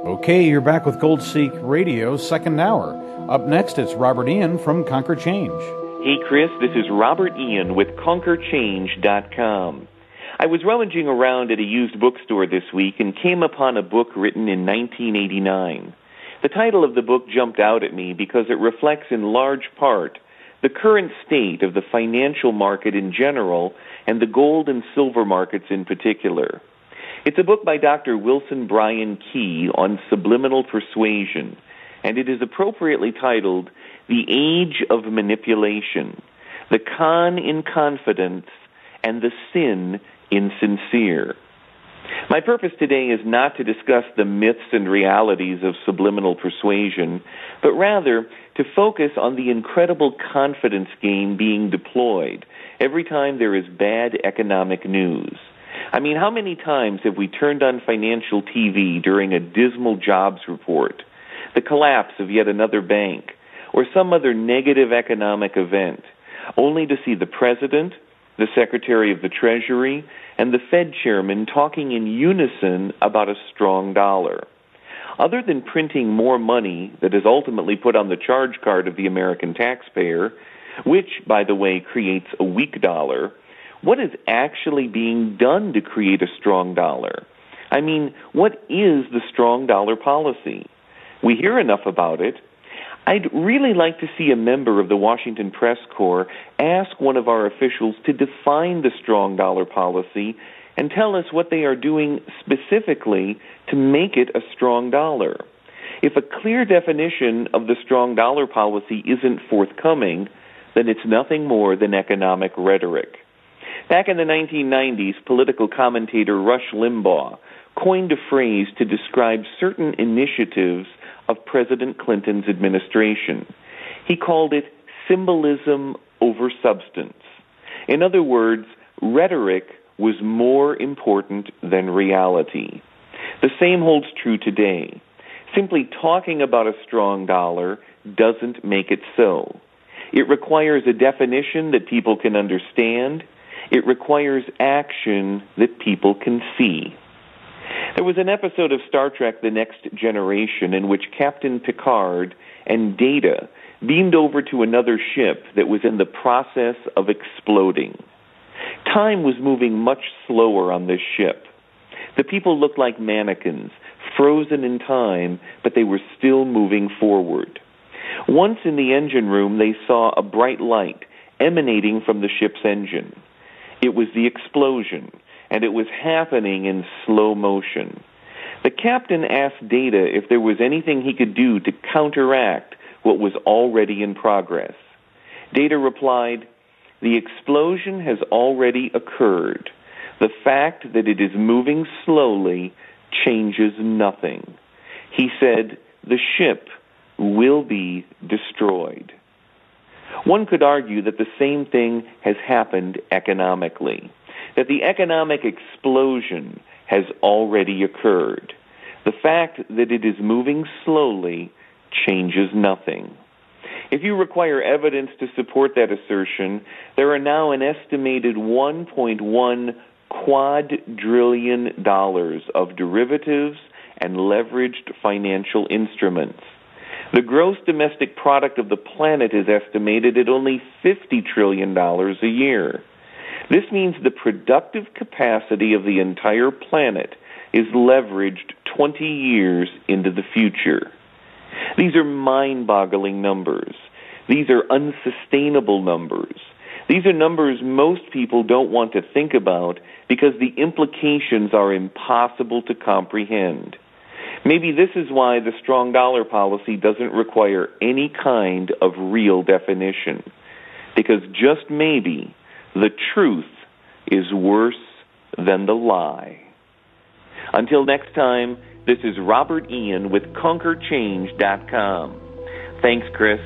Okay, you're back with GoldSeek Radio's second hour. Up next, it's Robert Ian from Conquer Change. Hey, Chris, this is Robert Ian with ConquerChange.com. I was rummaging around at a used bookstore this week and came upon a book written in 1989. The title of the book jumped out at me because it reflects in large part the current state of the financial market in general and the gold and silver markets in particular. It's a book by Dr. Wilson Bryan Key on subliminal persuasion, and it is appropriately titled The Age of Manipulation, the Con in Confidence and the Sin in Sincere. My purpose today is not to discuss the myths and realities of subliminal persuasion, but rather to focus on the incredible confidence game being deployed every time there is bad economic news. I mean, how many times have we turned on financial TV during a dismal jobs report, the collapse of yet another bank, or some other negative economic event, only to see the president, the Secretary of the Treasury, and the Fed chairman talking in unison about a strong dollar? Other than printing more money that is ultimately put on the charge card of the American taxpayer, which, by the way, creates a weak dollar, what is actually being done to create a strong dollar? I mean, what is the strong dollar policy? We hear enough about it. I'd really like to see a member of the Washington Press Corps ask one of our officials to define the strong dollar policy and tell us what they are doing specifically to make it a strong dollar. If a clear definition of the strong dollar policy isn't forthcoming, then it's nothing more than economic rhetoric. Back in the 1990s, political commentator Rush Limbaugh coined a phrase to describe certain initiatives of President Clinton's administration. He called it symbolism over substance. In other words, rhetoric was more important than reality. The same holds true today. Simply talking about a strong dollar doesn't make it so. It requires a definition that people can understand. It requires action that people can see. There was an episode of Star Trek The Next Generation in which Captain Picard and Data beamed over to another ship that was in the process of exploding. Time was moving much slower on this ship. The people looked like mannequins, frozen in time, but they were still moving forward. Once in the engine room, they saw a bright light emanating from the ship's engine. It was the explosion, and it was happening in slow motion. The captain asked Data if there was anything he could do to counteract what was already in progress. Data replied, "The explosion has already occurred. The fact that it is moving slowly changes nothing." He said, "The ship will be destroyed." One could argue that the same thing has happened economically, that the economic explosion has already occurred. The fact that it is moving slowly changes nothing. If you require evidence to support that assertion, there are now an estimated $1.1 quadrillion of derivatives and leveraged financial instruments. The gross domestic product of the planet is estimated at only $50 trillion a year. This means the productive capacity of the entire planet is leveraged 20 years into the future. These are mind-boggling numbers. These are unsustainable numbers. These are numbers most people don't want to think about because the implications are impossible to comprehend. Maybe this is why the strong dollar policy doesn't require any kind of real definition. Because just maybe, the truth is worse than the lie. Until next time, this is Robert Ian with ConquerChange.com. Thanks, Chris.